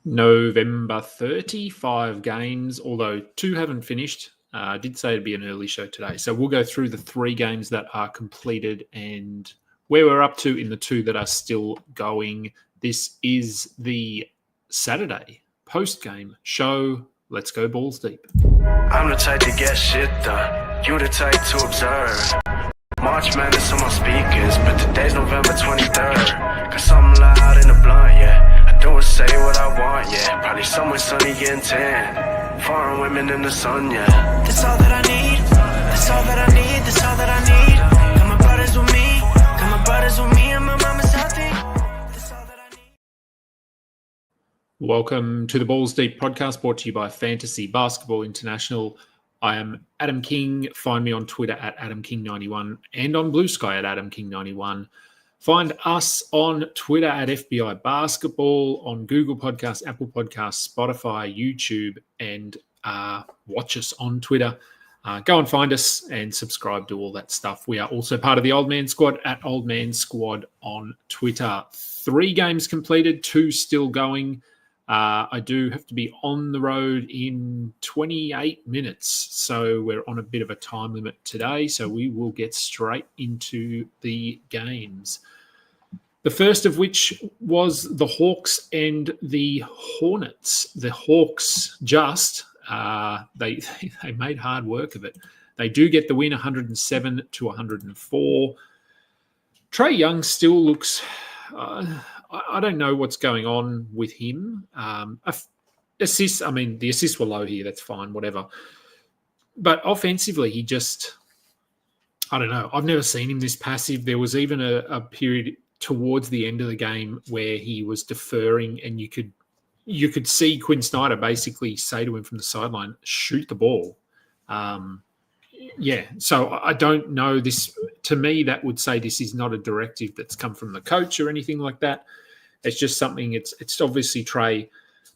November 30, 5 games, although 2 haven't finished. I did say it'd be an early show today. So we'll go through the 3 games that are completed and where we're up to in the 2 that are still going. This is the Saturday post-game show. Let's go balls deep. I'm the type to get shit done. You the type to observe. March Madness on my speakers, but today's November 23rd. Got something loud in the blunt, yeah. I don't say what I want, yeah. Probably somewhere sunny getting tan. Foreign women in the sun, yeah. That's all that I need. That's all that I need. That's all that I need. Got my brothers with me. Got my brothers with me and my mama's healthy. That's all that I need. Welcome to the Balls Deep podcast brought to you by Fantasy Basketball International. I am Adam King. Find me on Twitter at AdamKing91 and on Blue Sky at AdamKing91. Find us on Twitter at FBI Basketball, on Google Podcasts, Apple Podcasts, Spotify, YouTube, and watch us on Twitter. Go and find us and subscribe to all that stuff. We are also part of the Old Man Squad at Old Man Squad on Twitter. 3 games completed, 2 still going. I do have to be on the road in 28 minutes, so we're on a bit of a time limit today, so we will get straight into the games. The first of which was the Hawks and the Hornets. The Hawks they made hard work of it. They do get the win, 107-104. Trae Young still looks... I don't know what's going on with him. Assists, the assists were low here. That's fine, whatever. But offensively, he just, I don't know. I've never seen him this passive. There was even a period towards the end of the game where he was deferring, and you could see Quinn Snyder basically say to him from the sideline, shoot the ball. So I don't know this. To me, that would say this is not a directive that's come from the coach or anything like that. It's just something, it's obviously Trae.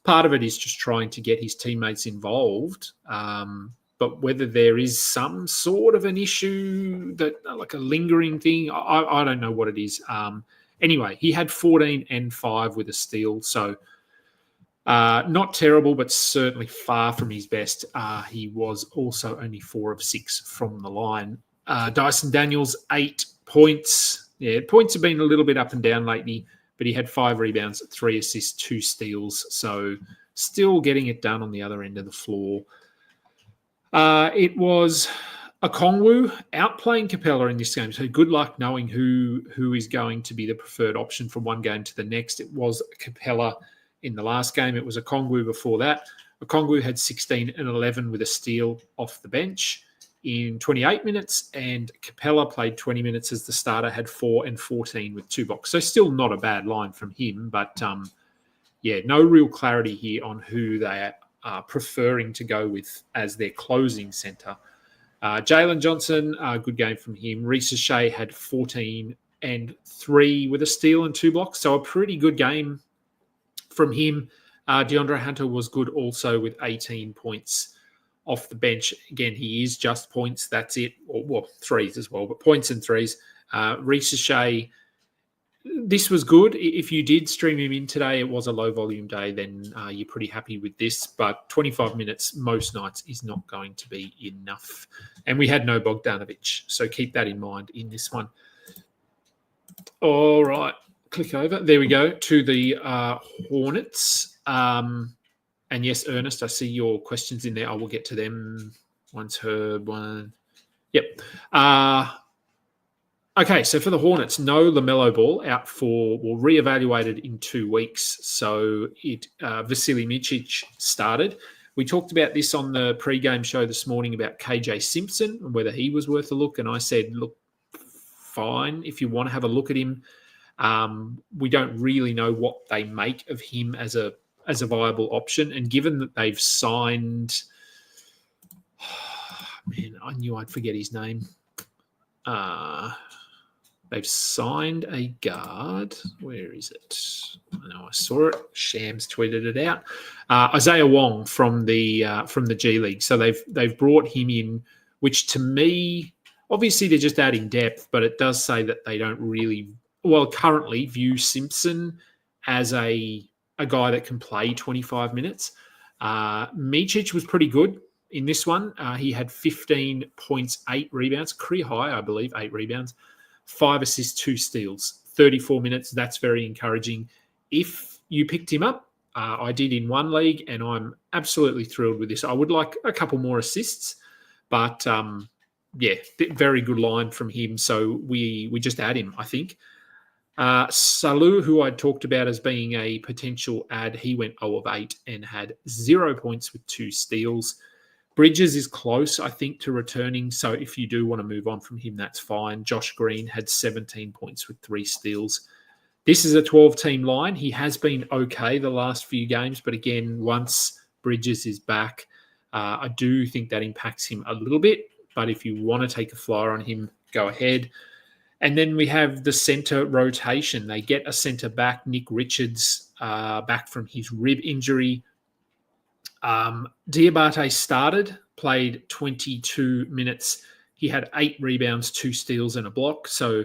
Part of it is just trying to get his teammates involved. But whether there is some sort of an issue, that like a lingering thing, I don't know what it is. Anyway, he had 14 and 5 with a steal. So not terrible, but certainly far from his best. He was also only 4 of 6 from the line. Dyson Daniels, 8 points. Yeah, points have been a little bit up and down lately, but he had 5 rebounds, 3 assists, 2 steals. So still getting it done on the other end of the floor. It was Okongwu outplaying Capella in this game. So good luck knowing who is going to be the preferred option from one game to the next. It was Capella in the last game. It was Okongwu before that. Okongwu had 16 and 11 with a steal off the bench in 28 minutes, and Capella played 20 minutes as the starter, had 4 and 14 with 2 blocks. So still not a bad line from him, but no real clarity here on who they are preferring to go with as their closing center. Jalen Johnson, good game from him. Vasilije had 14 and 3 with a steal and 2 blocks. So a pretty good game from him. DeAndre Hunter was good also with 18 points off the bench. Again, he is just points. That's it. Or threes as well, but points and threes. Vasilije, this was good. If you did stream him in today, it was a low volume day, then you're pretty happy with this. But 25 minutes most nights is not going to be enough. And we had no Bogdanovic, so keep that in mind in this one. All right. Click over. There we go to the Hornets. And yes, Ernest, I see your questions in there. I will get to them. One's heard, one. Yep. Okay, so for the Hornets, no LaMelo Ball out reevaluated in 2 weeks. So Vasilije Micic started. We talked about this on the pre-game show this morning about KJ Simpson and whether he was worth a look. And I said, look, fine if you want to have a look at him. We don't really know what they make of him as a viable option. And given that they've signed, I knew I'd forget his name. They've signed a guard. Where is it? I know I saw it. Shams tweeted it out. Isaiah Wong from the G League. So they've brought him in, which to me, obviously they're just adding depth, but it does say that they don't really, currently view Simpson as a a guy that can play 25 minutes. Micic was pretty good in this one. He had 15 points, 8 rebounds, career high, I believe, 8 rebounds, 5 assists, 2 steals, 34 minutes. That's very encouraging. If you picked him up, I did in one league, and I'm absolutely thrilled with this. I would like a couple more assists, but very good line from him. So we just add him, I think. Salu, who I talked about as being a potential add, he went 0 of 8 and had 0 points with 2 steals. Bridges is close, I think, to returning. So if you do want to move on from him, that's fine. Josh Green had 17 points with 3 steals. This is a 12-team line. He has been okay the last few games, but again, once Bridges is back, I do think that impacts him a little bit. But if you want to take a flyer on him, go ahead. And then we have the centre rotation. They get a centre back, Nick Richards, back from his rib injury. Diabate started, played 22 minutes. He had 8 rebounds, 2 steals and a block. So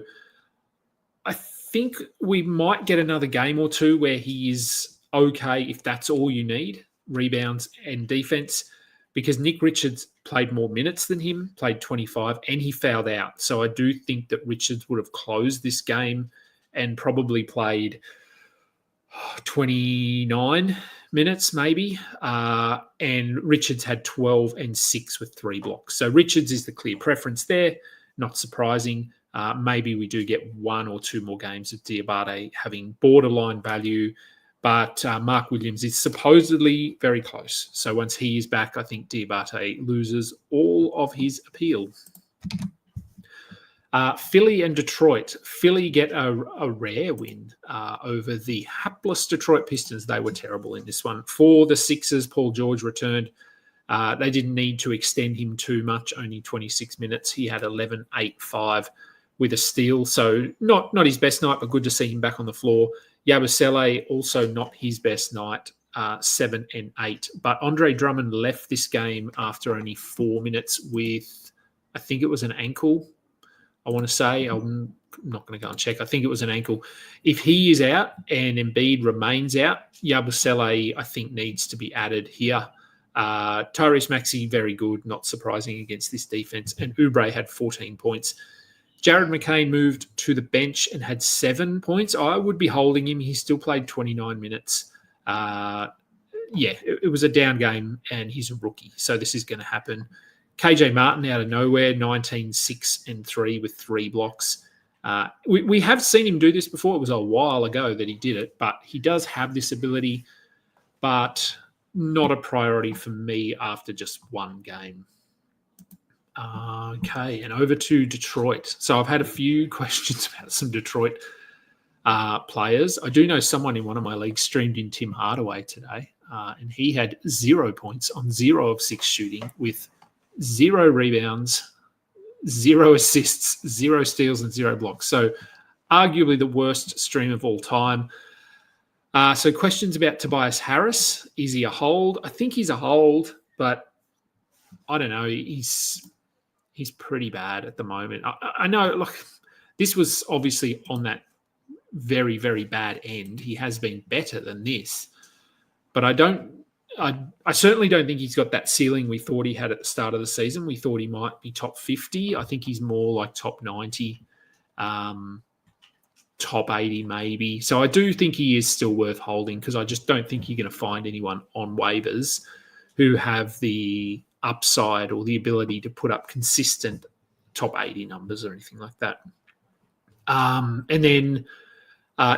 I think we might get another game or two where he is okay if that's all you need, rebounds and defense, because Nick Richards played more minutes than him, played 25, and he fouled out. So I do think that Richards would have closed this game and probably played 29 minutes maybe. And Richards had 12 and 6 with 3 blocks. So Richards is the clear preference there. Not surprising. Maybe we do get 1 or 2 more games of Diabate having borderline value. But Mark Williams is supposedly very close. So once he is back, I think Diabate loses all of his appeal. Philly and Detroit. Philly get a rare win over the hapless Detroit Pistons. They were terrible in this one. For the Sixers, Paul George returned. They didn't need to extend him too much, only 26 minutes. He had 11, 8, 5 with a steal. So not his best night, but good to see him back on the floor. Vasilije, also not his best night, 7 and 8. But Andre Drummond left this game after only 4 minutes with, I think it was an ankle, I want to say. I'm not going to go and check. I think it was an ankle. If he is out and Embiid remains out, Vasilije, I think, needs to be added here. Tyrese Maxey, very good, not surprising against this defense. And Oubre had 14 points. Jared McCain moved to the bench and had 7 points. I would be holding him. He still played 29 minutes. It was a down game, and he's a rookie, so this is going to happen. KJ Martin out of nowhere, 19, 6, and 3 with 3 blocks. We have seen him do this before. It was a while ago that he did it, but he does have this ability, but not a priority for me after just one game. Okay, and over to Detroit. So I've had a few questions about some Detroit players. I do know someone in one of my leagues streamed in Tim Hardaway today, and he had 0 points on 0 of 6 shooting with 0 rebounds, 0 assists, 0 steals, and 0 blocks. So arguably the worst stream of all time. So questions about Tobias Harris. Is he a hold? I think he's a hold, but I don't know. He's pretty bad at the moment. I know, like, this was obviously on that very, very bad end. He has been better than this, but I certainly don't think he's got that ceiling we thought he had at the start of the season. We thought he might be top 50. I think he's more like top 90, top 80 maybe. So I do think he is still worth holding, because I just don't think you're going to find anyone on waivers who have the upside or the ability to put up consistent top 80 numbers or anything like that. And then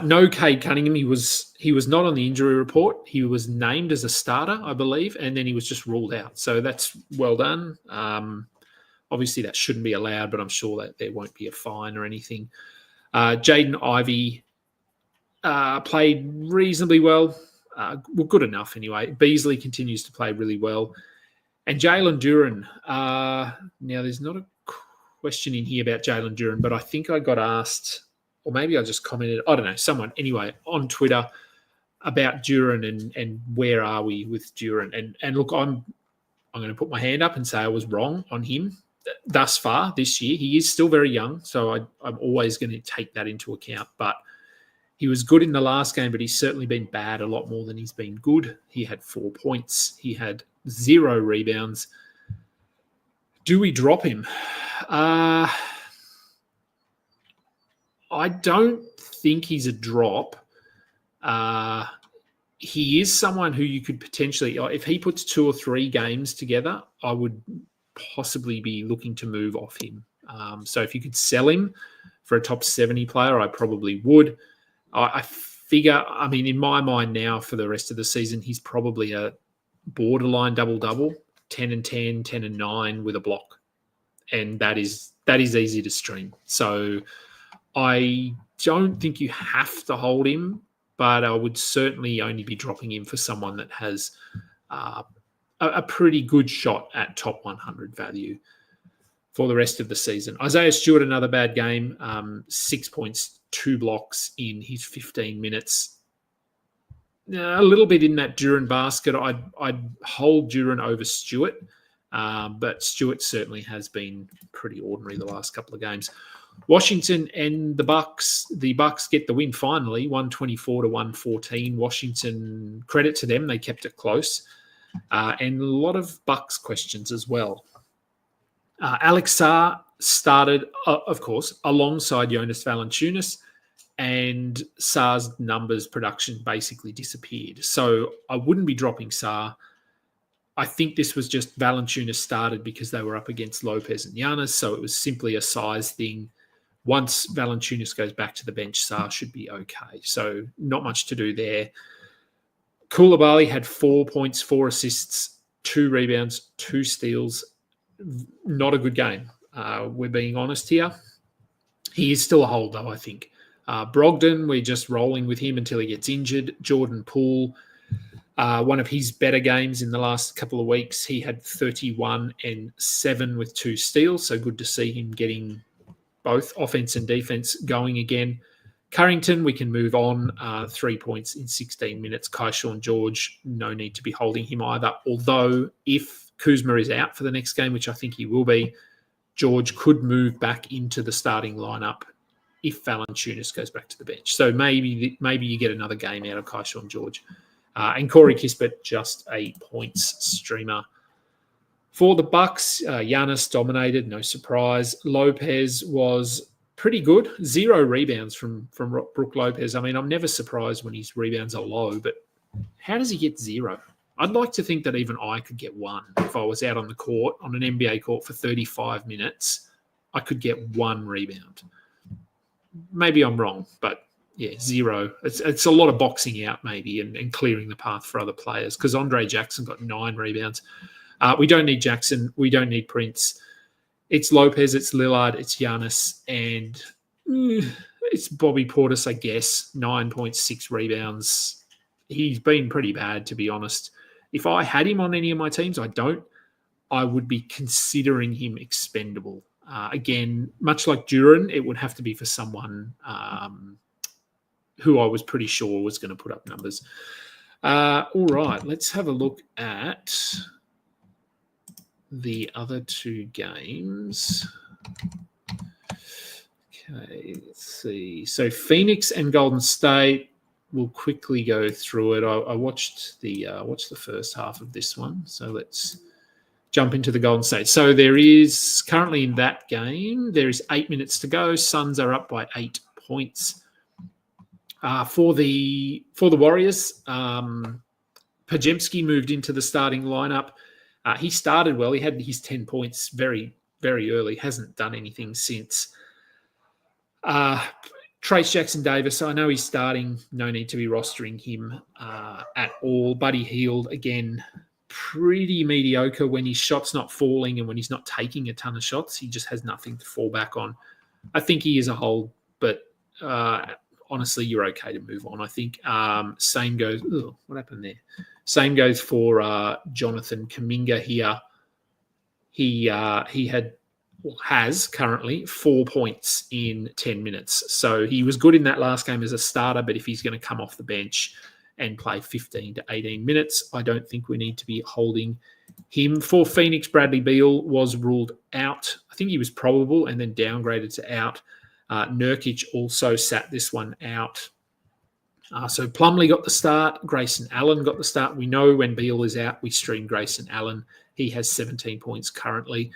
no Cade Cunningham. He was not on the injury report. He was named as a starter, I believe, and then he was just ruled out. So that's well done. Obviously, that shouldn't be allowed, but I'm sure that there won't be a fine or anything. Jaden Ivey played reasonably well. Good enough anyway. Beasley continues to play really well. And Jalen Duren. Now, there's not a question in here about Jalen Duren, but I think I got asked, or maybe I just commented, I don't know, someone anyway on Twitter about Duren and where are we with Duren. And look, I'm going to put my hand up and say I was wrong on him thus far this year. He is still very young, so I'm always going to take that into account. But He was good in the last game, but he's certainly been bad a lot more than he's been good. He had 4 points. He had 0 rebounds. Do we drop him? I don't think he's a drop. He is someone who you could potentially, if he puts 2 or 3 games together, I would possibly be looking to move off him. So if you could sell him for a top 70 player, I probably would. I figure, I mean, in my mind now for the rest of the season, he's probably a borderline double-double, 10 and 10, 10 and 9 with a block. And that is easy to stream. So I don't think you have to hold him, but I would certainly only be dropping him for someone that has a pretty good shot at top 100 value for the rest of the season. Isaiah Stewart, another bad game, 6 points, 2 blocks in his 15 minutes. A little bit in that Duren basket. I'd hold Duren over Stewart, but Stewart certainly has been pretty ordinary the last couple of games. Washington and the Bucks. The Bucks get the win finally, 124-114. Washington, credit to them, they kept it close. And a lot of Bucks questions as well. Alex Sarr started, of course, alongside Jonas Valanciunas, and Sarr's numbers production basically disappeared. So I wouldn't be dropping Sarr. I think this was just Valanciunas started because they were up against Lopez and Giannis, so it was simply a size thing. Once Valanciunas goes back to the bench, Sarr should be okay. So not much to do there. Koulibaly had 4 points, 4 assists, 2 rebounds, 2 steals. Not a good game. We're being honest here. He is still a hold, though, I think. Brogdon, we're just rolling with him until he gets injured. Jordan Poole, one of his better games in the last couple of weeks. He had 31 and 7 with 2 steals, so good to see him getting both offense and defense going again. Currington, we can move on. 3 points in 16 minutes. Keyshawn George, no need to be holding him either. Although if Kuzma is out for the next game, which I think he will be, George could move back into the starting lineup if Valanciunas goes back to the bench. So maybe you get another game out of Keyshawn George. And Corey Kispert, just a points streamer. For the Bucks, Giannis dominated, no surprise. Lopez was pretty good. 0 rebounds from Brook Lopez. I mean, I'm never surprised when his rebounds are low, but how does he get 0? I'd like to think that even I could get 1. If I was out on the court, on an NBA court for 35 minutes, I could get 1 rebound. Maybe I'm wrong, but yeah, 0. It's a lot of boxing out maybe and clearing the path for other players because Andre Jackson got 9 rebounds. We don't need Jackson. We don't need Prince. It's Lopez, it's Lillard, it's Giannis, and it's Bobby Portis, I guess. 9.6 rebounds. He's been pretty bad, to be honest. If I had him on any of my teams, I would be considering him expendable. Again, much like Duren, it would have to be for someone who I was pretty sure was going to put up numbers. All right, let's have a look at the other 2 games. Okay, let's see. So Phoenix and Golden State. We'll quickly go through it. I watched the first half of this one. So let's jump into the Golden State. So there is currently in that game, there is 8 minutes to go. Suns are up by 8 points. For the Warriors, Pajemski moved into the starting lineup. He started well. He had his 10 points very, very early. Hasn't done anything since. Trace Jackson-Davis, I know he's starting. No need to be rostering him at all. Buddy Hield, again, pretty mediocre when his shot's not falling and when he's not taking a ton of shots. He just has nothing to fall back on. I think he is a hold, but honestly, you're okay to move on, I think. Same goes... what happened there? Same goes for Jonathan Kuminga here. He has currently 4 points in 10 minutes. So he was good in that last game as a starter, but if he's going to come off the bench and play 15 to 18 minutes, I don't think we need to be holding him. For Phoenix, Bradley Beal was ruled out. I think he was probable and then downgraded to out. Nurkic also sat this one out. So Plumlee got the start. Grayson Allen got the start. We know when Beal is out, we stream Grayson Allen. He has 17 points currently.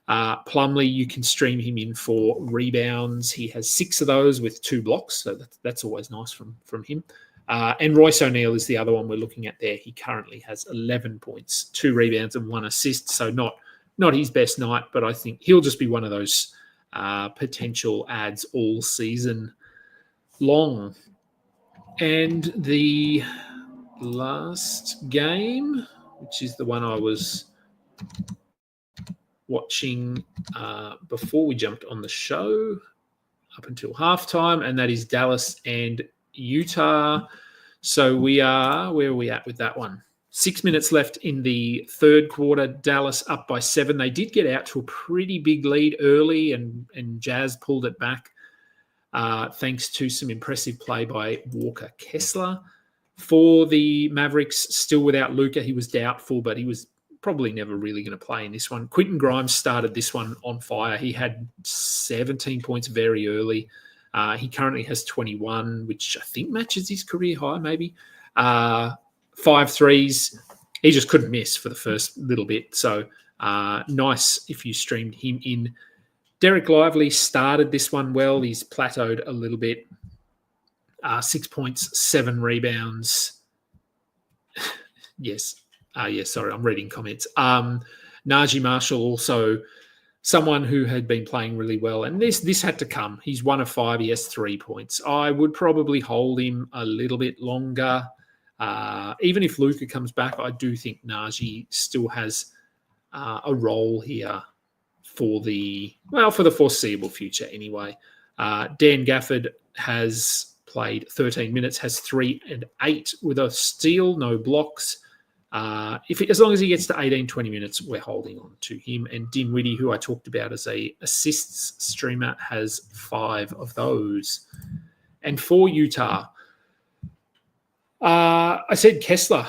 Plumlee, you can stream him in for rebounds. He has 6 of those with 2 blocks, so that's always nice from him. And Royce O'Neal is the other one we're looking at there. He currently has 11 points, 2 rebounds and 1 assist, so not his best night, but I think he'll just be one of those potential ads all season long. And the last game, which is the one I was watching before we jumped on the show up until halftime, and that is Dallas and Utah. So where are we at with that one? 6 minutes left in the third quarter. Dallas up by 7. They did get out to a pretty big lead early, and Jazz pulled it back thanks to some impressive play by Walker Kessler. For the Mavericks, still without Luka, he was doubtful, but he was probably never really going to play in this one. Quentin Grimes started this one on fire. He had 17 points very early. He currently has 21, which I think matches his career high, maybe. 5 threes. He just couldn't miss for the first little bit. So nice if you streamed him in. Derek Lively started this one well. He's plateaued a little bit. 6 points, 7 rebounds. Yes. Sorry, I'm reading comments. Najee Marshall also someone who had been playing really well. And this had to come. He's 1 of 5. He has 3 points. I would probably hold him a little bit longer. Even if Luka comes back, I do think Najee still has a role here for the foreseeable future anyway. Dan Gafford has played 13 minutes, has 3 and 8 with a steal, no blocks. As long as he gets to 18, 20 minutes, we're holding on to him. And Dinwiddie, who I talked about as a assists streamer, has 5 of those. And for Utah, I said Kessler.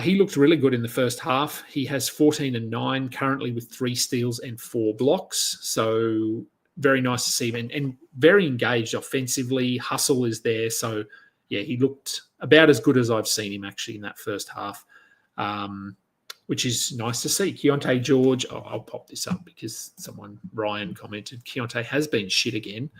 He looked really good in the first half. He has 14 and 9 currently with 3 steals and 4 blocks. So very nice to see him and very engaged offensively. Hustle is there. So, yeah, he looked about as good as I've seen him actually in that first half, which is nice to see. Keontae George, I'll pop this up because Ryan commented, Keontae has been shit again.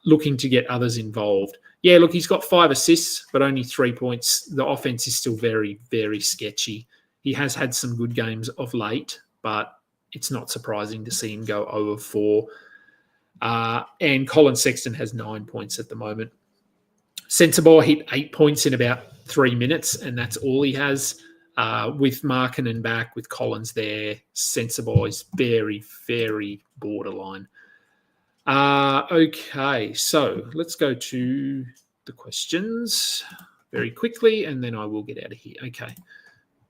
Looking to get others involved. Yeah, look, he's got 5 assists, but only 3 points. The offense is still very, very sketchy. He has had some good games of late, but it's not surprising to see him go 0 of 4. And Colin Sexton has 9 points at the moment. Sensabaugh hit 8 points in about 3 minutes, and that's all he has. With Markkanen back, with Collins there, Sensabaugh is very, very borderline. Okay, so let's go to the questions very quickly, and then I will get out of here. Okay.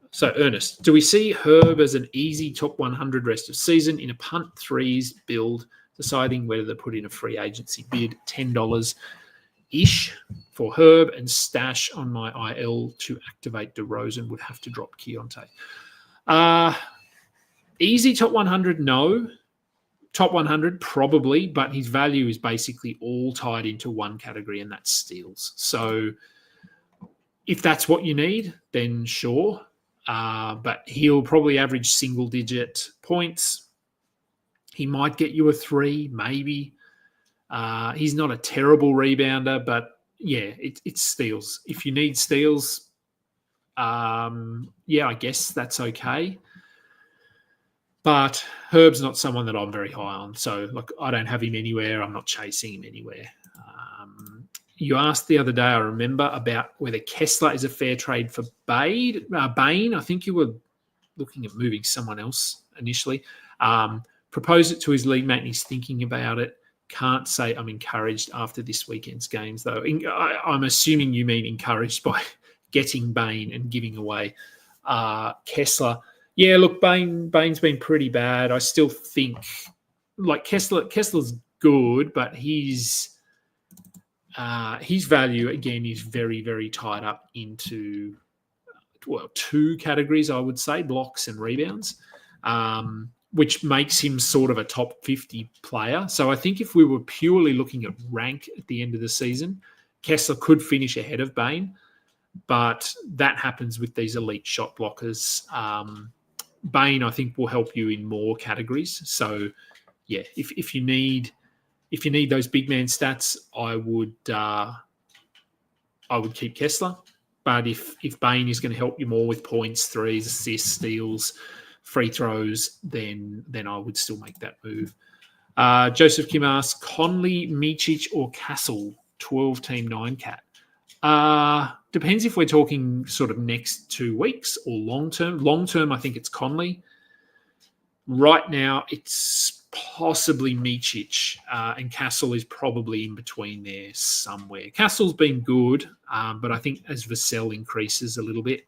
So, Ernest, do we see Herb as an easy top 100 rest of season in a punt threes build, deciding whether to put in a free agency bid, $10-ish for Herb, and stash on my IL to activate DeRozan? Would have to drop Keontae. Easy top 100, no. Top 100, probably, but his value is basically all tied into one category, and that's steals. So if that's what you need, then sure. But he'll probably average single-digit points. He might get you a 3, maybe. He's not a terrible rebounder, but, yeah, it's steals. If you need steals, I guess that's okay. But Herb's not someone that I'm very high on. So, look, I don't have him anywhere. I'm not chasing him anywhere. You asked the other day, I remember, about whether Kessler is a fair trade for Bain. I think you were looking at moving someone else initially. Proposed it to his league mate, and he's thinking about it. Can't say I'm encouraged after this weekend's games, though. I'm assuming you mean encouraged by getting Bain and giving away Kessler. Yeah, look, Bain's been pretty bad. I still think, like, Kessler's good, but his value, again, is very, very tied up into, 2 categories, I would say, blocks and rebounds, which makes him sort of a top 50 player. So I think if we were purely looking at rank at the end of the season, Kessler could finish ahead of Bain, but that happens with these elite shot blockers. Bain, I think, will help you in more categories. So, yeah, if you need those big man stats, I would keep Kessler. But if Bain is going to help you more with points, threes, assists, steals, free throws, then I would still make that move. Joseph Kim asks, Conley, Micic, or Castle, 12 team 9 cat. Depends if we're talking sort of next 2 weeks or long term. Long term, I think it's Conley. Right now, it's possibly Micic, and Castle is probably in between there somewhere. Castle's been good, but I think as Vasilije increases a little bit,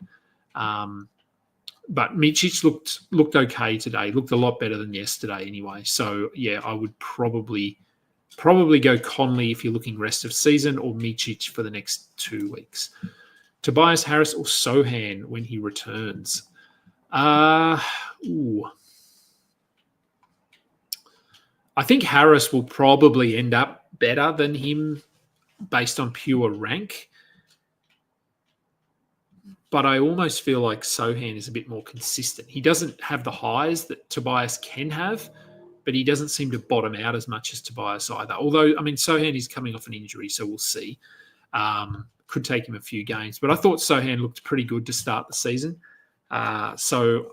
but Micic looked okay today. Looked a lot better than yesterday anyway. So yeah, I would probably go Conley if you're looking rest of season, or Micic for the next 2 weeks. Tobias Harris or Sohan when he returns. I think Harris will probably end up better than him based on pure rank. But I almost feel like Sohan is a bit more consistent. He doesn't have the highs that Tobias can have, but he doesn't seem to bottom out as much as Tobias either. Although, I mean, Sohan is coming off an injury, so we'll see. Could take him a few games. But I thought Sohan looked pretty good to start the season. So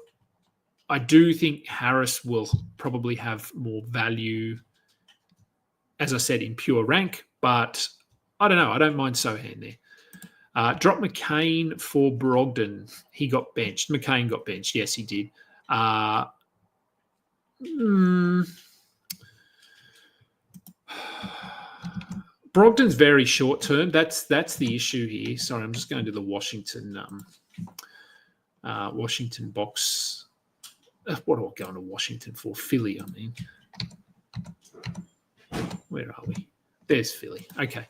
I do think Harris will probably have more value, as I said, in pure rank. But I don't know. I don't mind Sohan there. Drop McCain for Brogdon. He got benched. McCain got benched. Yes, he did. Brogdon's very short term. That's the issue here. Sorry, I'm just going to the Washington box. What am I going to Washington for? Philly, I mean. Where are we? There's Philly. Okay.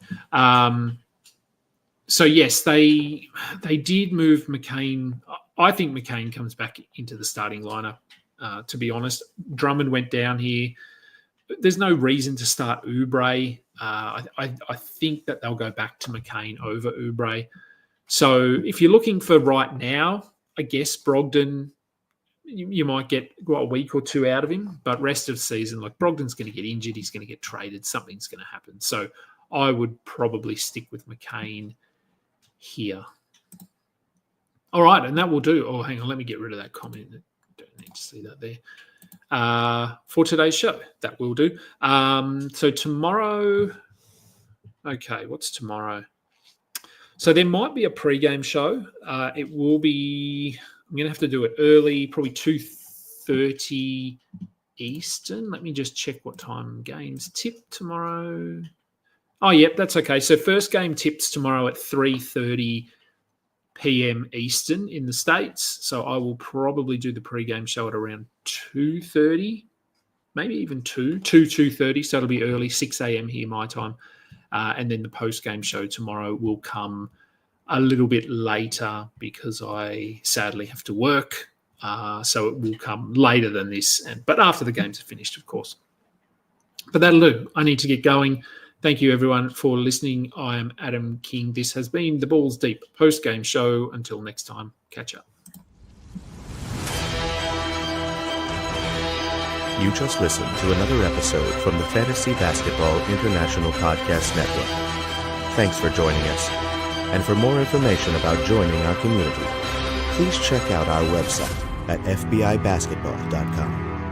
So, yes, they did move McCain. I think McCain comes back into the starting lineup, to be honest. Drummond went down here. There's no reason to start Oubre. I think that they'll go back to McCain over Oubre. So if you're looking for right now, I guess Brogdon, you might get a week or two out of him, but rest of season, like Brogdon's going to get injured, he's going to get traded, something's going to happen. So I would probably stick with McCain here. All right, and that will do. Oh, hang on, let me get rid of that comment. Don't need to see that there. For today's show, that will do. So tomorrow, okay, what's tomorrow? So there might be a pre-game show. It will be, I'm going to have to do it early, probably 2:30 Eastern. Let me just check what time games tip tomorrow. Oh, yep, that's okay. So first game tips tomorrow at 3:30 p.m. Eastern in the States. So I will probably do the pre-game show at around 2:30, maybe even 2:30. So it'll be early, 6 a.m. here, my time. And then the post-game show tomorrow will come a little bit later because I sadly have to work. So it will come later than this, but after the games are finished, of course. But that'll do. I need to get going. Thank you, everyone, for listening. I am Adam King. This has been the Balls Deep post-game show. Until next time, catch up. You just listened to another episode from the Fantasy Basketball International Podcast Network. Thanks for joining us. And for more information about joining our community, please check out our website at fbibasketball.com.